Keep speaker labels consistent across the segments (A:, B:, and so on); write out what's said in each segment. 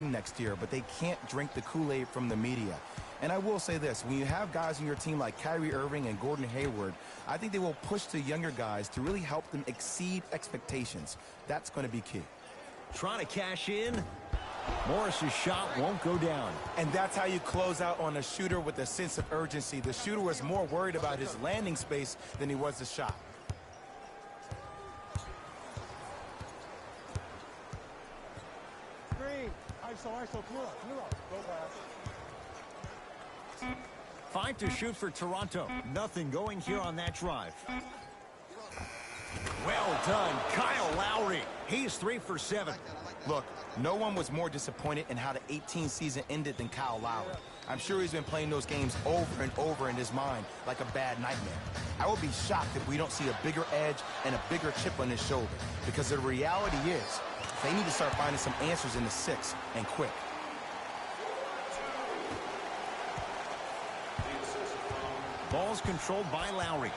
A: next year, but they can't drink the Kool-Aid from the media. And I will say this, when you have guys on your team like Kyrie Irving and Gordon Hayward, I think they will push the younger guys to really help them exceed expectations. That's going to be key.
B: Trying to cash in. Morris's shot won't go down.
A: And that's how you close out on a shooter with a sense of urgency. The shooter was more worried about his landing space than he was the shot.
C: ISO, clear up, go pass.
B: 5 to shoot for Toronto. Nothing going here on that drive. Well done, Kyle Lowry. He's 3 for 7.
A: Look, no one was more disappointed in how the 18 season ended than Kyle Lowry. I'm sure he's been playing those games over and over in his mind like a bad nightmare. I would be shocked if we don't see a bigger edge and a bigger chip on his shoulder, because the reality is they need to start finding some answers in the 6 and quick.
B: Ball's controlled by Lowry.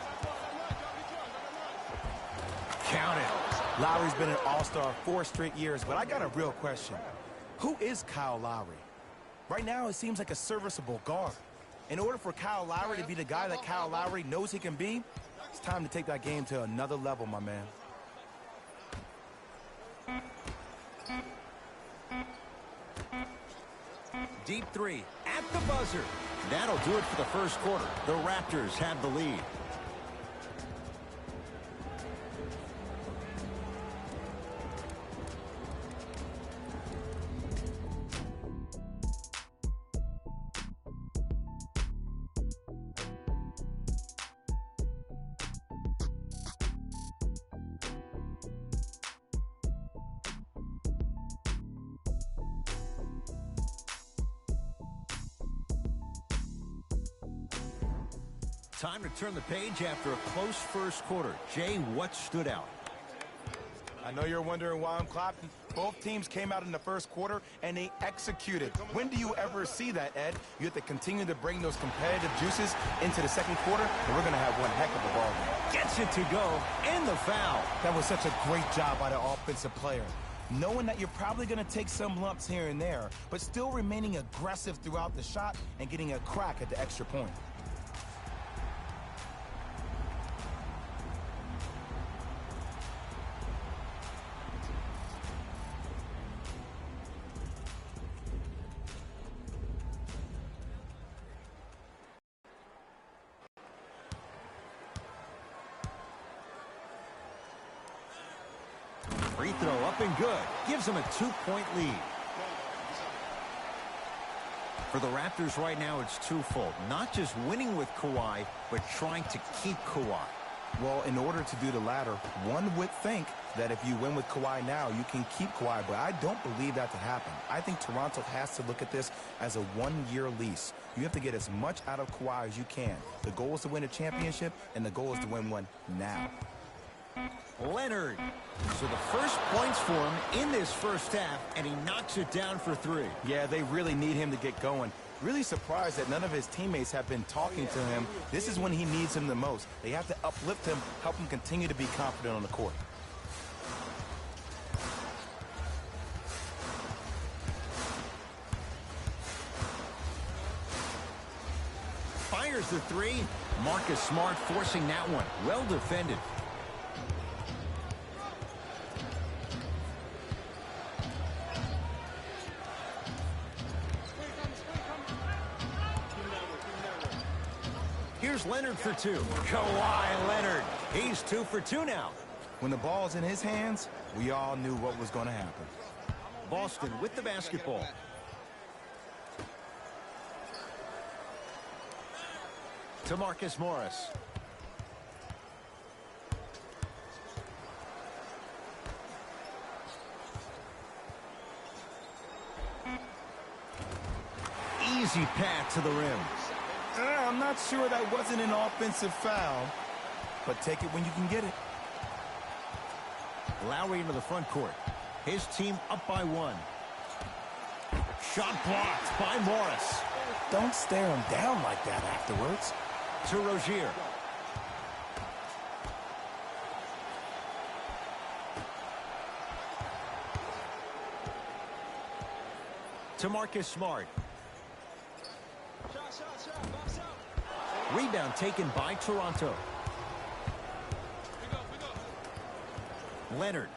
B: Count it.
A: Lowry's been an all-star 4 straight years, but I got a real question. Who is Kyle Lowry? Right now, it seems like a serviceable guard. In order for Kyle Lowry to be the guy that Kyle Lowry knows he can be, it's time to take that game to another level, my man.
B: Deep 3 at the buzzer. That'll do it for the first quarter. The Raptors have the lead. Time to turn the page after a close first quarter. Jay, what stood out?
A: I know you're wondering why I'm clapping. Both teams came out in the first quarter, and they executed. When do you ever see that, Ed? You have to continue to bring those competitive juices into the second quarter, and we're going to have one heck of a ball game.
B: Gets it to go, and the foul.
A: That was such a great job by the offensive player. Knowing that you're probably going to take some lumps here and there, but still remaining aggressive throughout the shot and getting a crack at the extra point.
B: Free throw up and good. Gives them a 2-point lead. For the Raptors right now, it's twofold. Not just winning with Kawhi, but trying to keep Kawhi.
A: Well, in order to do the latter, one would think that if you win with Kawhi now, you can keep Kawhi, but I don't believe that to happen. I think Toronto has to look at this as a one-year lease. You have to get as much out of Kawhi as you can. The goal is to win a championship, and the goal is to win one now.
B: Leonard. So the first points for him in this first half, and he knocks it down for 3.
A: Yeah, they really need him to get going. Really surprised that none of his teammates have been talking to him. This is when he needs him the most. They have to uplift him, help him continue to be confident on the court.
B: Fires the 3. Marcus Smart forcing that one. Well defended. Here's Leonard for 2. Kawhi Leonard. He's 2 for 2 now.
A: When the ball's in his hands, we all knew what was going to happen.
B: Boston with the basketball. To Marcus Morris. Easy path to the rim.
A: I'm not sure that wasn't an offensive foul, but take it when you can get it.
B: Lowry into the front court. His team up by 1. Shot blocked by Morris.
A: Don't stare him down like that afterwards.
B: To Rozier. to Marcus Smart. Rebound taken by Toronto. Leonard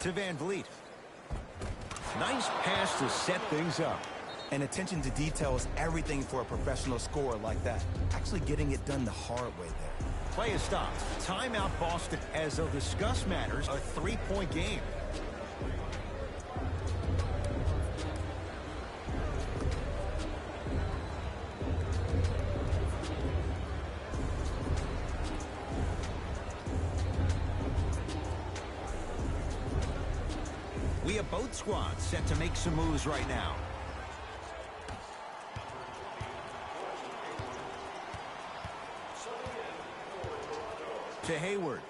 B: to Van Vliet. Nice pass to set things up.
A: And attention to detail is everything for a professional scorer like that. Actually getting it done the hard way there.
B: Play is stopped. Timeout Boston as they'll discuss matters. A three-point game. We have both squads set to make some moves right now. To Hayward.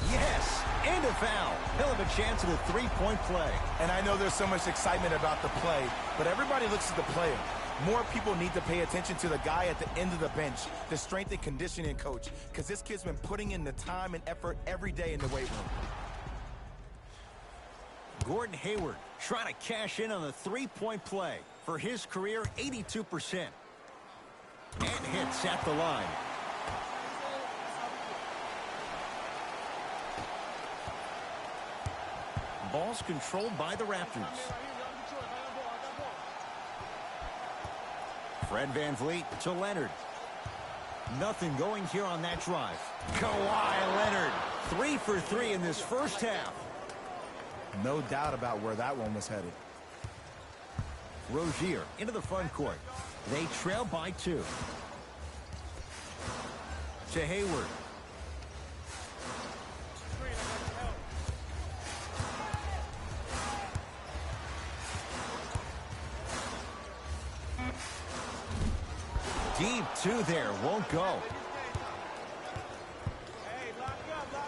B: Yes, and a foul. He'll have a chance at a three-point play.
A: And I know there's so much excitement about the play, but everybody looks at the player. More people need to pay attention to the guy at the end of the bench, the strength and conditioning coach, because this kid's been putting in the time and effort every day in the weight room.
B: Gordon Hayward trying to cash in on the three-point play. For his career, 82%. And hits at the line. Ball's controlled by the Raptors. Fred Van Vliet to Leonard. Nothing going here on that drive. Kawhi Leonard, 3 for 3 in this first half.
A: No doubt about where that one was headed.
B: Rozier into the front court. They trail by 2. To Hayward. Deep 2 there, won't go.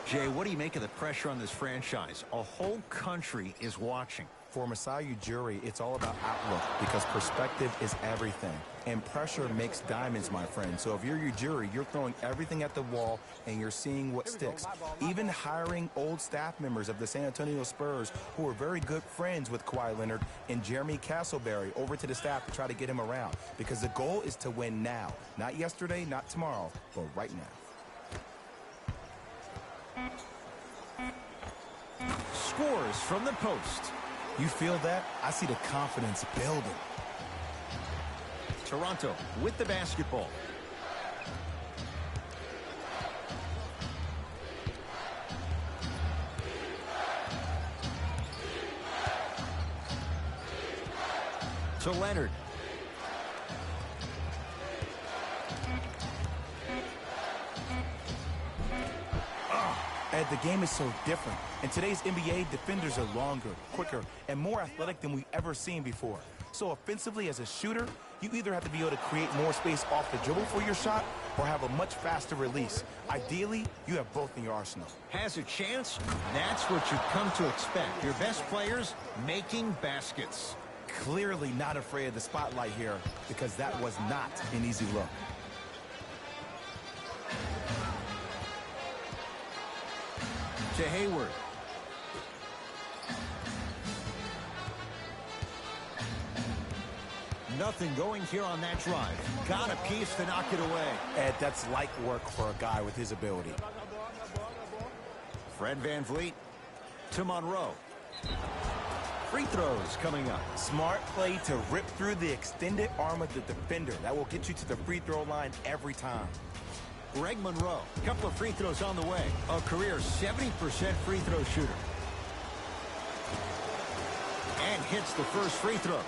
B: Jay, what do you make of the pressure on this franchise? A whole country is watching.
A: For Masai Ujiri, it's all about outlook because perspective is everything. And pressure makes diamonds, my friend. So if you're Ujiri, you're throwing everything at the wall and you're seeing what sticks. Even hiring old staff members of the San Antonio Spurs who are very good friends with Kawhi Leonard and Jeremy Castleberry over to the staff to try to get him around. Because the goal is to win now. Not yesterday, not tomorrow, but right now.
B: Scores from the post.
A: You feel that? I see the confidence building.
B: Toronto with the basketball. To Leonard.
A: Ed, the game is so different. In today's NBA, defenders are longer, quicker, and more athletic than we've ever seen before. So offensively, as a shooter, you either have to be able to create more space off the dribble for your shot or have a much faster release. Ideally, you have both in your arsenal.
B: Has a chance? That's what you've come to expect. Your best players making baskets.
A: Clearly not afraid of the spotlight here because that was not an easy look.
B: To Hayward. Nothing going here on that drive. Got a piece to knock it away.
A: Ed, that's light work for a guy with his ability.
B: Fred Van Vliet to Monroe. Free throws coming up.
A: Smart play to rip through the extended arm of the defender. That will get you to the free throw line every time.
B: Greg Monroe, a couple of free throws on the way. A career 70% free throw shooter. And hits the first free throw.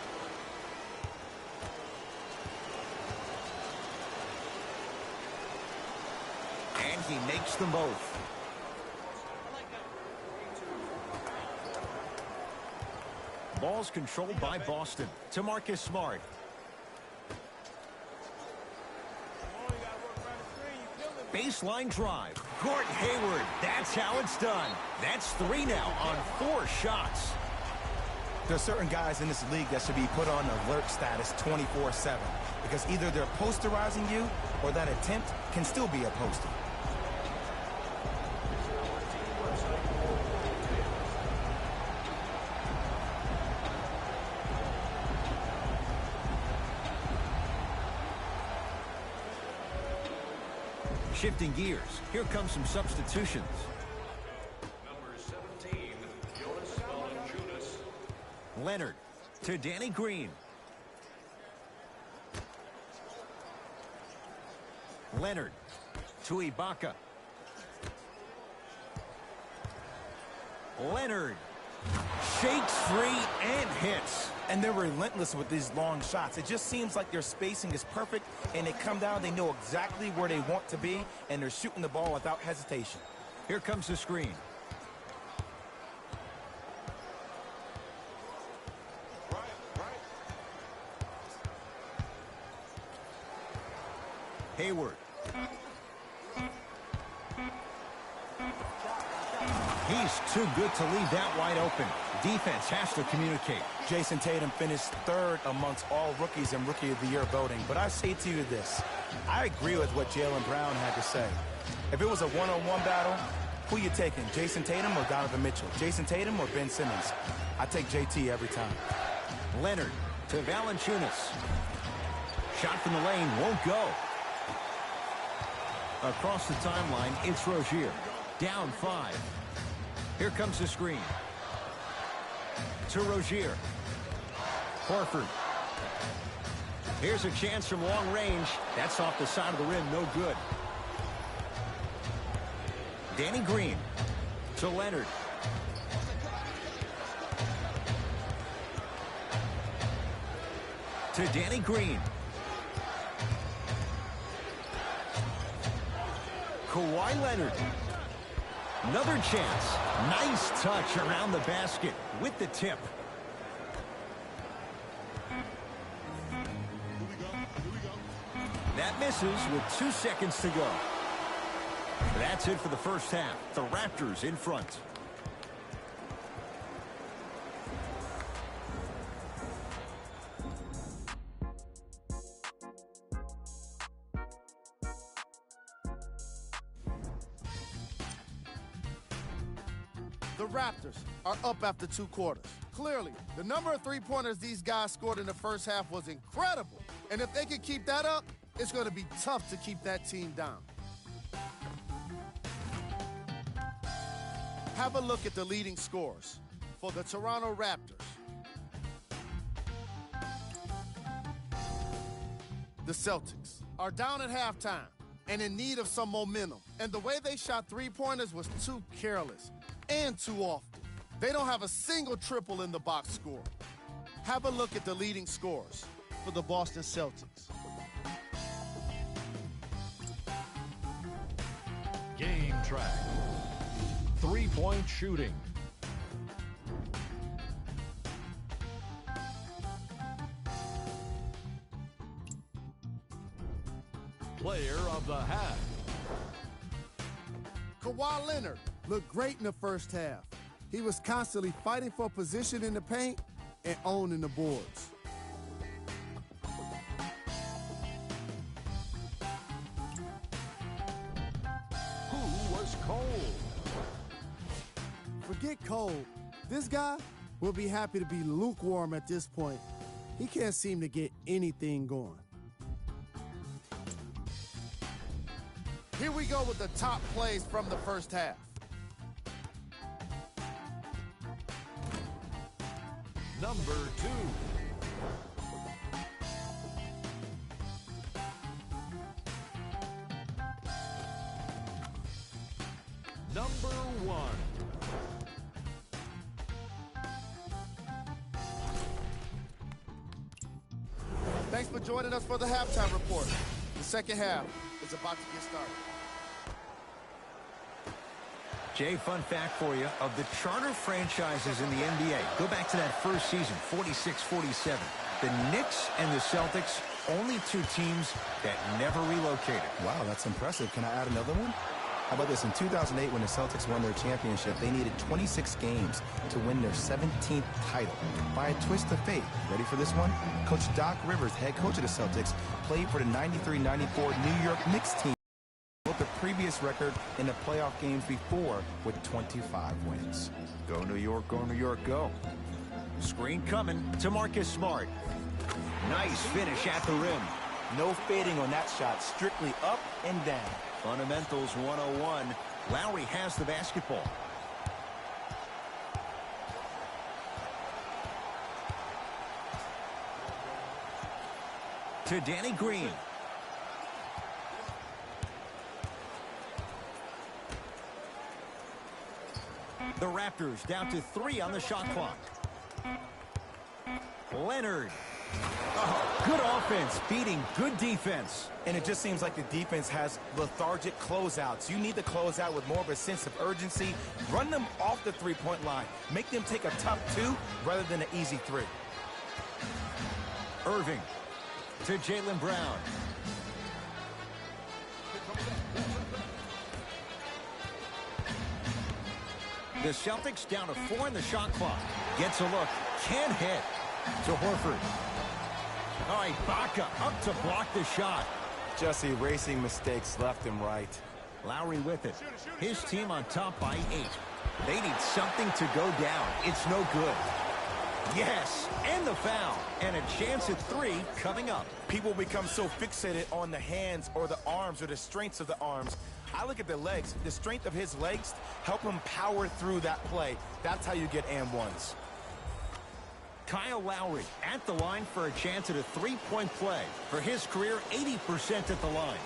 B: And he makes them both. Ball's controlled by Boston. To Marcus Smart. Baseline drive. Gordon Hayward. That's how it's done. That's 3 now on 4 shots.
A: There are certain guys in this league that should be put on alert status 24/7 because either they're posterizing you or that attempt can still be a poster.
B: Shifting gears. Here comes some substitutions. Leonard to Danny Green. Leonard to Ibaka. Leonard shakes free and hits.
A: And they're relentless with these long shots. It just seems like their spacing is perfect, and they come down, they know exactly where they want to be, and they're shooting the ball without hesitation.
B: Here comes the screen. Hayward. He's too good to leave that wide open. Defense has to communicate.
A: Jason Tatum finished third amongst all rookies in Rookie of the Year voting. But I say to you this, I agree with what Jaylen Brown had to say. If it was a one-on-one battle, who you taking, Jason Tatum or Donovan Mitchell? Jason Tatum or Ben Simmons? I take JT every time.
B: Leonard to Valanciunas. Shot from the lane won't go. Across the timeline, it's Rozier. Down 5. Here comes the screen. To Rozier. Horford. Here's a chance from long range. That's off the side of the rim, no good. Danny Green to Leonard. To Danny Green. Kawhi Leonard. Another chance. Nice touch around the basket with the tip. That misses with 2 seconds to go. That's it for the first half. The Raptors in front.
D: The Raptors are up after 2 quarters. Clearly, the number of three-pointers these guys scored in the first half was incredible. And if they can keep that up, it's going to be tough to keep that team down. Have a look at the leading scorers for the Toronto Raptors. The Celtics are down at halftime and in need of some momentum. And the way they shot three-pointers was too careless and too often. They don't have a single triple in the box score. Have a look at the leading scorers for the Boston Celtics.
E: Game track. Three-point shooting. Player of the half.
D: Kawhi Leonard looked great in the first half. He was constantly fighting for position in the paint and owning the boards.
E: Who was cold?
D: Forget cold. This guy will be happy to be lukewarm at this point. He can't seem to get anything going. Here we go with the top plays from the first half.
E: Number 2. Number 1.
D: Thanks for joining us for the halftime report. The second half is about to get started.
B: Jay, fun fact for you. Of the charter franchises in the NBA, go back to that first season, 46-47. The Knicks and the Celtics, only 2 teams that never relocated.
A: Wow, that's impressive. Can I add another one? How about this? In 2008, when the Celtics won their championship, they needed 26 games to win their 17th title. By a twist of fate, ready for this one? Coach Doc Rivers, head coach of the Celtics, played for the 93-94 New York Knicks team. The previous record in the playoff games before with 25 wins.
B: Go New York, go. Screen coming to Marcus Smart. Nice finish at the rim.
A: No fading on that shot, strictly up and down.
B: Fundamentals 101. Lowry has the basketball. To Danny Green. The Raptors down to 3 on the shot clock. Leonard. Oh, good offense beating good defense.
A: And it just seems like the defense has lethargic closeouts. You need to close out with more of a sense of urgency. Run them off the three-point line. Make them take a tough 2 rather than an easy 3.
B: Irving to Jaylen Brown. The Celtics down to 4 in the shot clock. Gets a look. Can't hit. To Horford. All right, Baca up to block the shot.
A: Just erasing mistakes left and right.
B: Lowry with it. His team on top by 8. They need something to go down. It's no good. Yes, and the foul. And a chance at 3 coming up.
A: People become so fixated on the hands or the arms or the strengths of the arms. I look at the legs. The strength of his legs help him power through that play. That's how you get and ones.
B: Kyle Lowry at the line for a chance at a 3-point play. For his career, 80% at the line.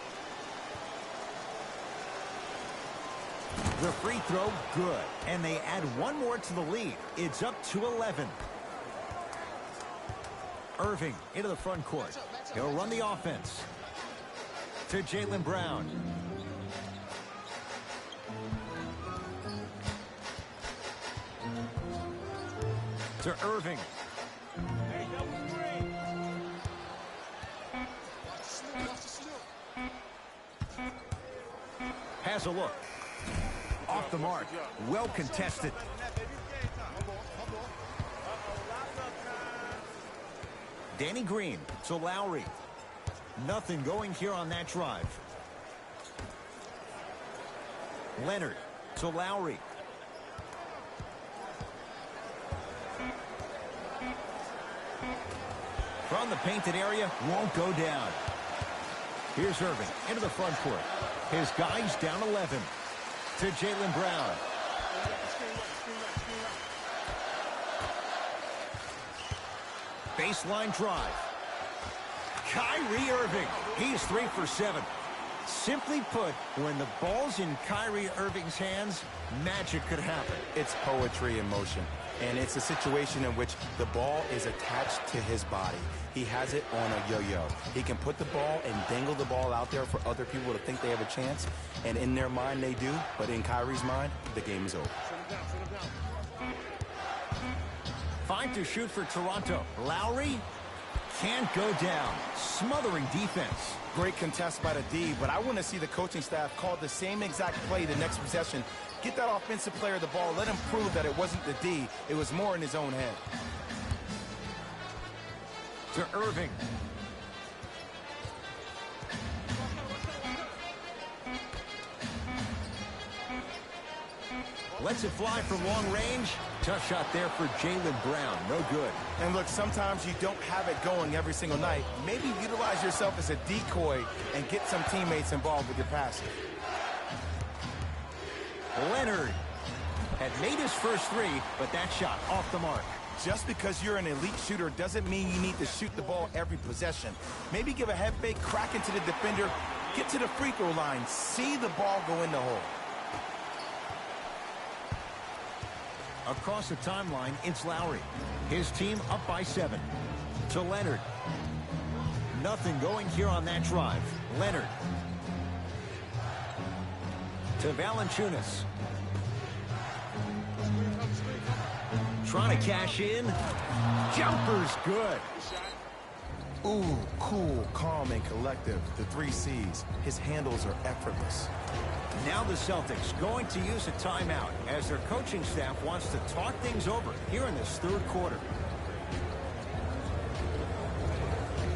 B: The free throw, good. And they add 1 more to the lead. It's up to 11. Irving into the front court. He'll run the offense. To Jaylen Brown. To Irving. Has a look. Off the mark. Well contested. Danny Green to Lowry. Nothing going here on that drive. Leonard to Lowry. From the painted area, won't go down. Here's Irving into the front court. His guys down 11. To Jaylen Brown. Baseline drive. Kyrie Irving. He's 3 for 7. Simply put, when the ball's in Kyrie Irving's hands, magic could happen.
A: It's poetry in motion. And it's a situation in which the ball is attached to his body. He has it on a yo-yo. He can put the ball and dangle the ball out there for other people to think they have a chance. And in their mind, they do. But in Kyrie's mind, the game is over.
B: 5 to shoot for Toronto. Lowry can't go down. Smothering defense.
A: Great contest by the D, but I want to see the coaching staff call the same exact play the next possession. Get that offensive player the ball. Let him prove that it wasn't the D. It was more in his own head.
B: To Irving. Lets it fly from long range. Tough shot there for Jaylen Brown. No good.
A: And look, sometimes you don't have it going every single night. Maybe utilize yourself as a decoy and get some teammates involved with your passing.
B: Leonard had made his first 3, but that shot off the mark.
A: Just because you're an elite shooter doesn't mean you need to shoot the ball every possession. Maybe give a head fake, crack into the defender, get to the free throw line, see the ball go in the hole.
B: Across the timeline, it's Lowry. His team up by 7. To Leonard. Nothing going here on that drive. Leonard. To Valanciunas. Trying to cash in. Jumper's good.
A: Ooh, cool, calm, and collective. The 3 C's. His handles are effortless.
B: Now the Celtics going to use a timeout as their coaching staff wants to talk things over here in this 3rd quarter.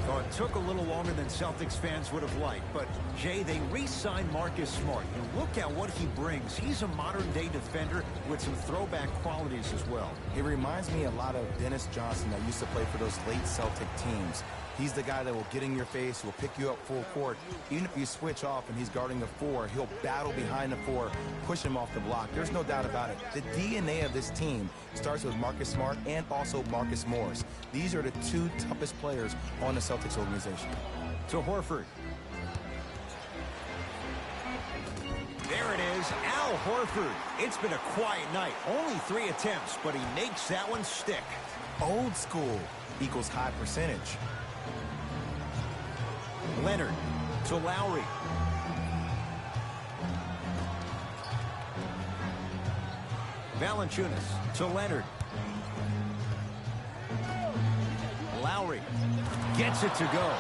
B: Oh, it took a little longer than Celtics fans would have liked, but Jay, they re-signed Marcus Smart. You look at what he brings. He's a modern-day defender with some throwback qualities as well.
A: He reminds me a lot of Dennis Johnson that used to play for those late Celtic teams. He's the guy that will get in your face, will pick you up full court. Even if you switch off and he's guarding the 4, he'll battle behind the 4, push him off the block. There's no doubt about it. The DNA of this team starts with Marcus Smart and also Marcus Morris. These are the 2 toughest players on the Celtics organization.
B: To Horford. There it is, Al Horford. It's been a quiet night. Only 3 attempts, but he makes that one stick.
A: Old school equals high percentage.
B: Leonard to Lowry. Valanciunas to Leonard. Lowry gets it to go.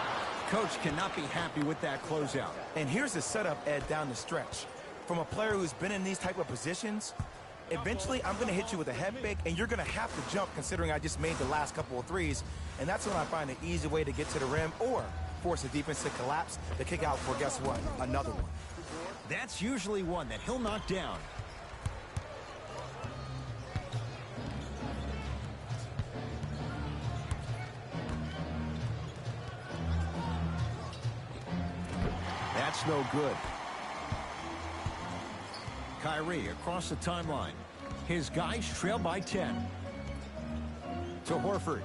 B: Coach cannot be happy with that closeout.
A: And here's the setup, Ed, down the stretch. From a player who's been in these type of positions, eventually I'm going to hit you with a head fake, and you're going to have to jump considering I just made the last couple of threes. And that's when I find an easy way to get to the rim or force the defense to collapse to kick out for, guess what, another one.
B: That's usually one that he'll knock down. That's no good. Kyrie across the timeline. His guys trail by 10. To Horford.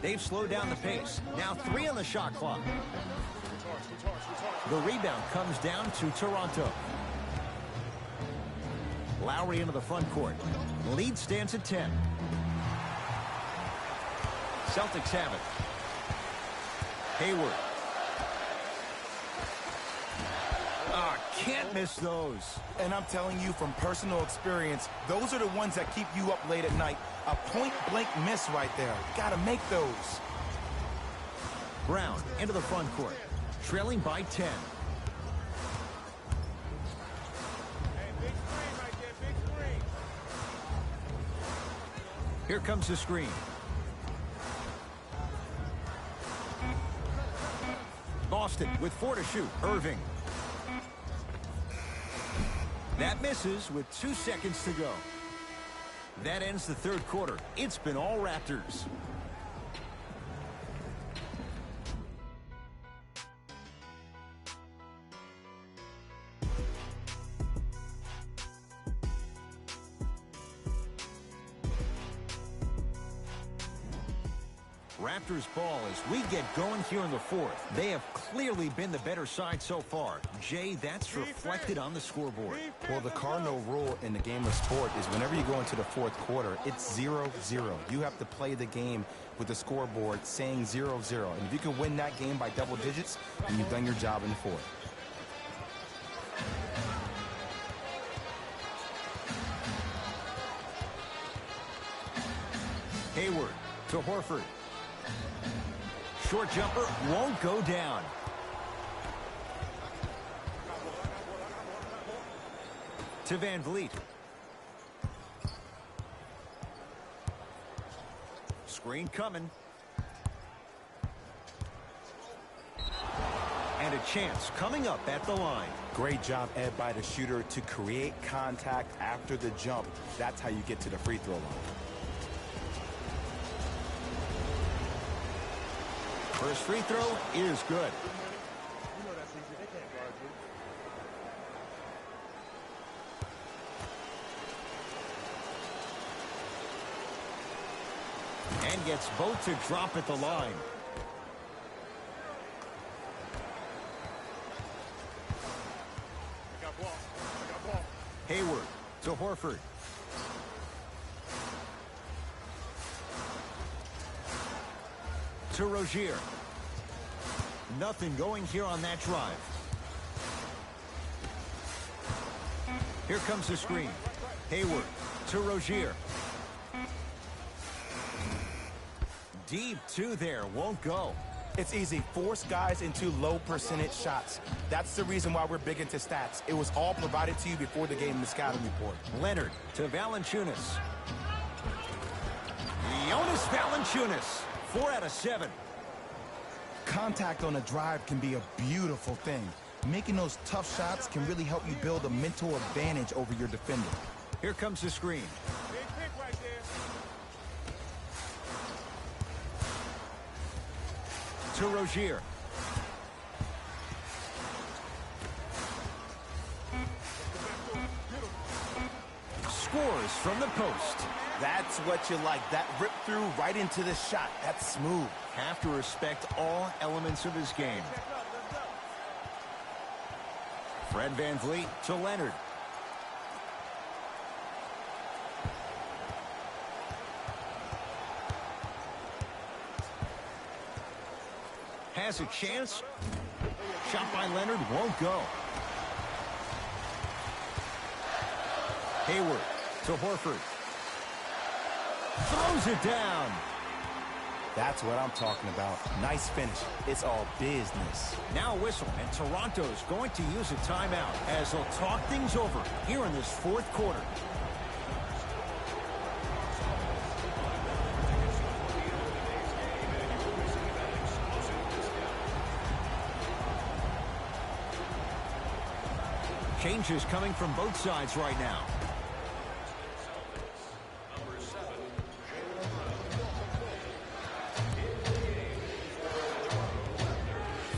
B: They've slowed down the pace. Now 3 on the shot clock. The rebound comes down to Toronto. Lowry into the front court. Lead stands at 10. Celtics have it. Hayward. Can't miss those.
A: And I'm telling you from personal experience, those are the ones that keep you up late at night. A point-blank miss right there. Got to make those.
B: Brown into the front court. Trailing by 10.
C: Hey, big screen right there, big screen.
B: Here comes the screen. Boston with 4 to shoot. Irving. That misses with 2 seconds to go. That ends the third quarter. It's been all Raptors. Raptors ball as we get going here in the fourth. They have clearly been the better side so far. Jay, that's reflected on the scoreboard.
A: Well, the cardinal rule in the game of sport is whenever you go into the fourth quarter, it's 0-0. You have to play the game with the scoreboard saying 0-0. And if you can win that game by double digits, then you've done your job in the fourth.
B: Hayward to Horford. Short jumper won't go down. To Van Vliet. Screen coming. And a chance coming up at the line.
A: Great job, Ed, by the shooter to create contact after the jump. That's how you get to the free throw line.
B: First free throw is good.
C: You know that's easy. They can't guard you.
B: And gets both to drop at the line.
C: I got ball. I got ball.
B: Hayward to Horford. To Rozier. Nothing going here on that drive. Here comes the screen. Hayward to Rozier. Deep 2 there, won't go.
A: It's easy. Force guys into low percentage shots. That's the reason why we're big into stats. It was all provided to you before the game in the scouting report.
B: Leonard to Valanciunas. Jonas Valanciunas. 4 out of 7.
A: Contact on a drive can be a beautiful thing. Making those tough shots can really help you build a mental advantage over your defender.
B: Here comes the screen.
C: Big pick right there.
B: To Rozier. Scores from the post.
A: That's what you like. That rip through right into the shot. That's smooth.
B: Have to respect all elements of his game. Fred VanVleet to Leonard. Has a chance. Shot by Leonard won't go. Hayward to Horford. Throws it down.
A: That's what I'm talking about. Nice finish. It's all business.
B: Now a whistle, and Toronto's going to use a timeout as they'll talk things over here in this fourth quarter. Changes coming from both sides right now.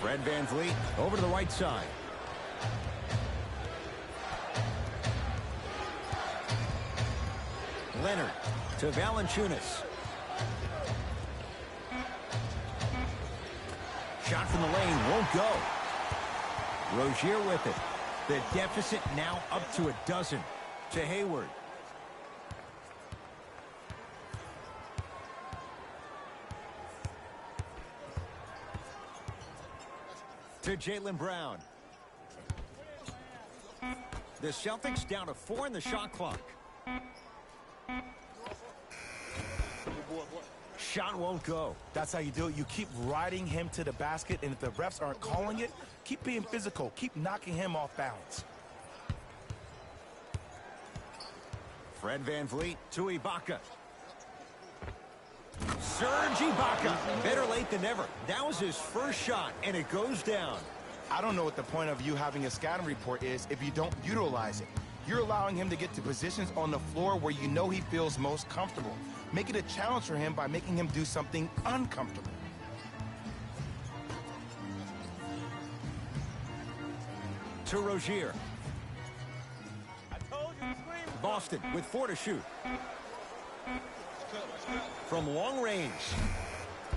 B: Fred VanVleet over to the right side. Leonard to Valanciunas. Shot from the lane won't go. Rozier with it. The deficit now up to a dozen. To Hayward. To Jaylen Brown. The Celtics down to 4 in the shot clock. Shot won't go.
A: That's how you do it. You keep riding him to the basket, and if the refs aren't calling it, keep being physical. Keep knocking him off balance.
B: Fred VanVleet to Ibaka. Serge Ibaka. Better late than never. That was his first shot, and it goes down.
A: I don't know what the point of you having a scouting report is if you don't utilize it. You're allowing him to get to positions on the floor where you know he feels most comfortable. Make it a challenge for him by making him do something uncomfortable.
B: To Rozier. Boston with 4 to shoot. From long range.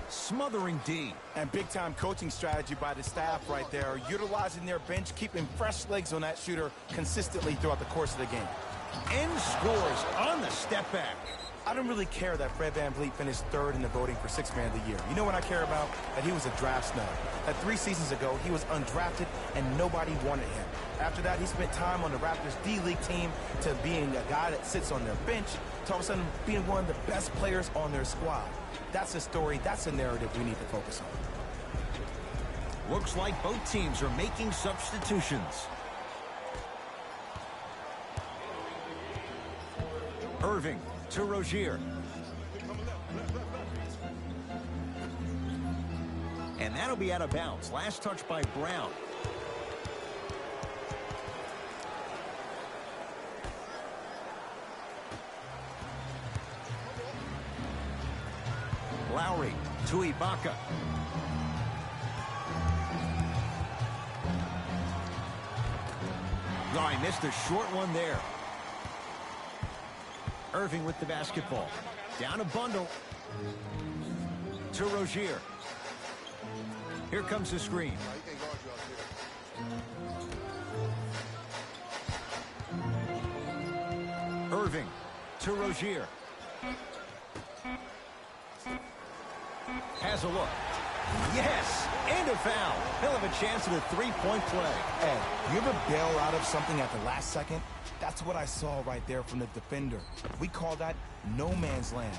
B: Smothering D.
A: And big-time coaching strategy by the staff right there, utilizing their bench, keeping fresh legs on that shooter consistently throughout the course of the game.
B: And scores on the step back.
A: I don't really care that Fred VanVleet finished 3rd in the voting for 6th man of the year. You know what I care about? That he was a draft snub. That 3 seasons ago, he was undrafted and nobody wanted him. After that, he spent time on the Raptors D-League team to being a guy that sits on their bench to all of a sudden being one of the best players on their squad. That's a story, that's a narrative we need to focus on.
B: Looks like both teams are making substitutions. Irving to Rozier. And that'll be out of bounds. Last touch by Brown. Lowry to Ibaka. Oh, he missed a short one there. Irving with the basketball. Down a bundle. To Rozier. Here comes the screen. Irving to Rozier. Has a look. Yes! And a foul. He'll have a chance at a three-point play.
A: Ed, you ever bail out of something at the last second? That's what I saw right there from the defender. We call that no man's land.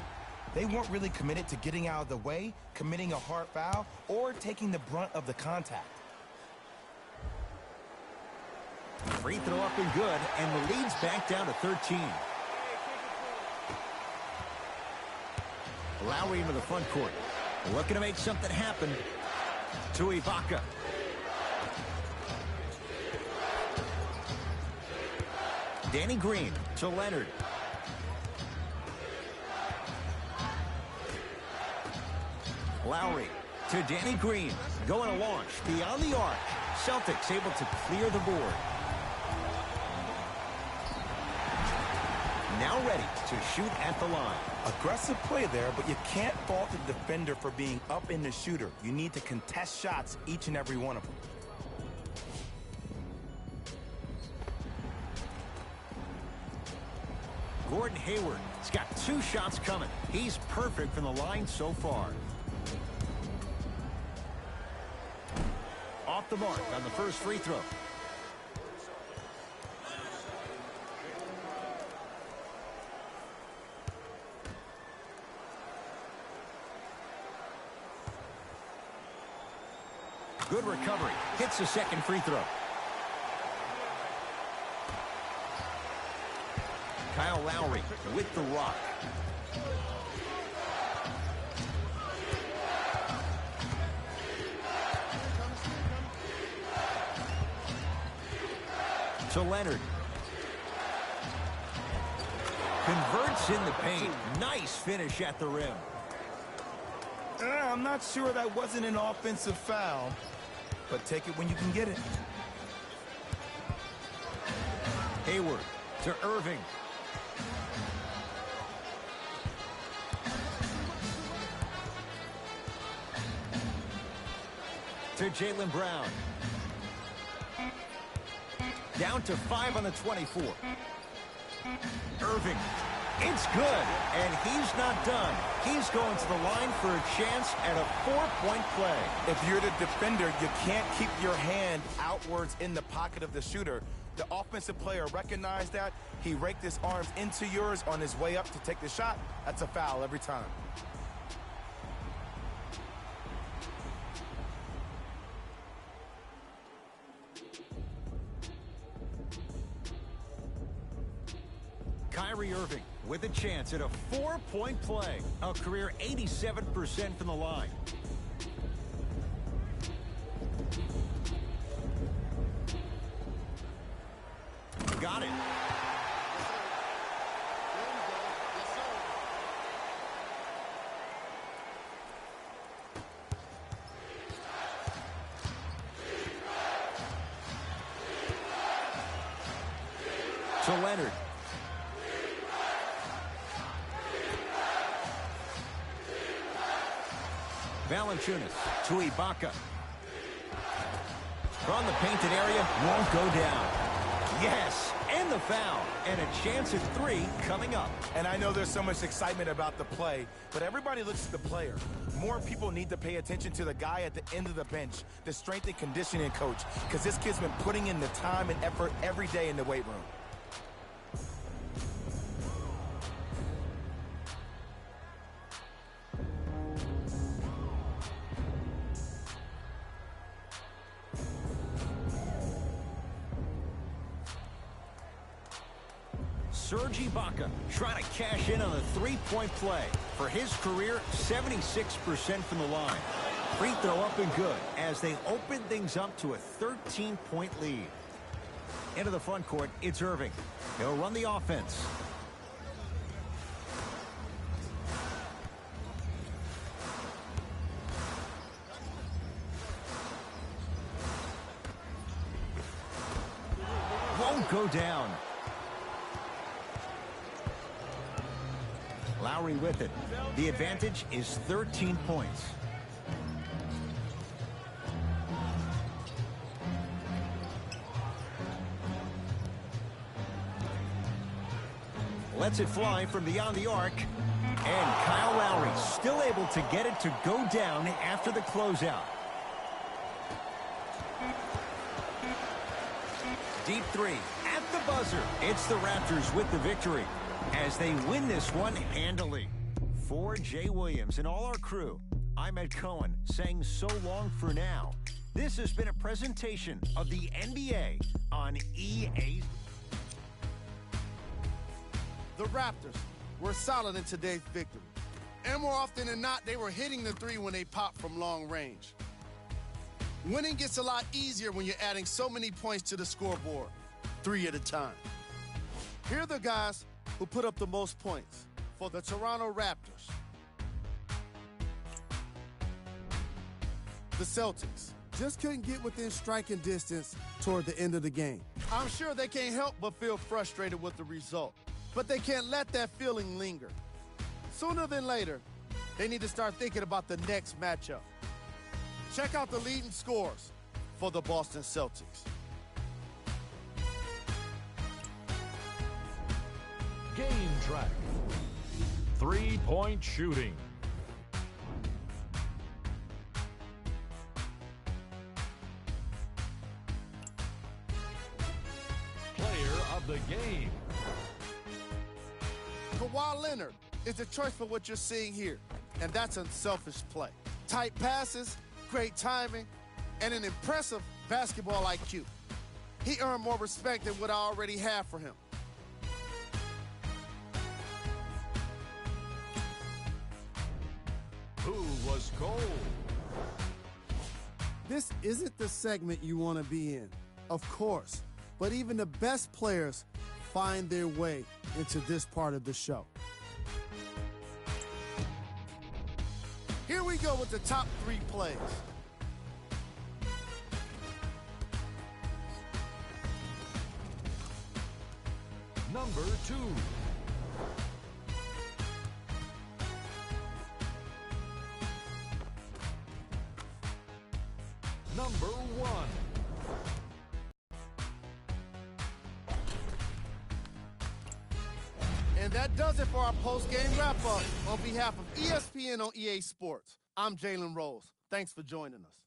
A: They weren't really committed to getting out of the way, committing a hard foul, or taking the brunt of the contact.
B: Free throw up and good, and the lead's back down to 13. Lowry into the front court. Looking to make something happen. To Ibaka. Danny Green to Leonard. Lowry to Danny Green. Going to launch beyond the arc. Celtics able to clear the board. Now ready to shoot at the line.
A: Aggressive play there, but you can't fault the defender for being up in the shooter. You need to contest shots, each and every one of them.
B: Gordon Hayward has got 2 shots coming. He's perfect from the line so far. Off the mark on the first free throw. Good recovery. Hits the second free throw. Kyle Lowry with the rock. To Leonard. Converts in the paint. Nice finish at the rim.
A: I'm not sure that wasn't an offensive foul, but take it when you can get it.
B: Hayward to Irving. To Jaylen Brown. Down to 5 on the 24. Irving. It's good, and he's not done. He's going to the line for a chance at a 4-point play.
A: If you're the defender, you can't keep your hand outwards in the pocket of the shooter. The offensive player recognized that. He raked his arms into yours on his way up to take the shot. That's a foul every time.
B: Kyrie Irving with a chance at a 4-point play. A career 87% from the line. Got it. To Leonard. Valanciunas to Ibaka. From the painted area, won't go down. Yes, and the foul. And a chance at 3 coming up.
A: And I know there's so much excitement about the play, but everybody looks at the player. More people need to pay attention to the guy at the end of the bench, the strength and conditioning coach, because this kid's been putting in the time and effort every day in the weight room.
B: Serge Ibaka trying to cash in on the 3-point play. For his career, 76% from the line. Free throw up and good as they open things up to a 13-point lead. Into the front court, it's Irving. He'll run the offense. Won't go down. Lowry with it. The advantage is 13 points. Lets it fly from beyond the arc. And Kyle Lowry still able to get it to go down after the closeout. Deep 3 at the buzzer. It's the Raptors with the victory as they win this one handily. For Jay Williams and all our crew, I'm Ed Cohen saying so long for now. This has been a presentation of the NBA on EA.
D: The Raptors were solid in today's victory. And more often than not, they were hitting the 3 when they popped from long range. Winning gets a lot easier when you're adding so many points to the scoreboard, 3 at a time. Here are the guys who put up the most points for the Toronto Raptors. The Celtics just couldn't get within striking distance toward the end of the game. I'm sure they can't help but feel frustrated with the result, but they can't let that feeling linger. Sooner than later, they need to start thinking about the next matchup. Check out the leading scores for the Boston Celtics.
E: Game track. 3-point shooting. Player of the game.
D: Kawhi Leonard is the choice for what you're seeing here, and that's unselfish play. Tight passes, great timing, and an impressive basketball IQ. He earned more respect than what I already have for him.
E: Who was cold?
D: This isn't the segment you want to be in, of course, but even the best players find their way into this part of the show. Here we go with the top 3 plays.
E: Number 2. Number 1.
D: And that does it for our post-game wrap-up. On behalf of ESPN on EA Sports, I'm Jalen Rose. Thanks for joining us.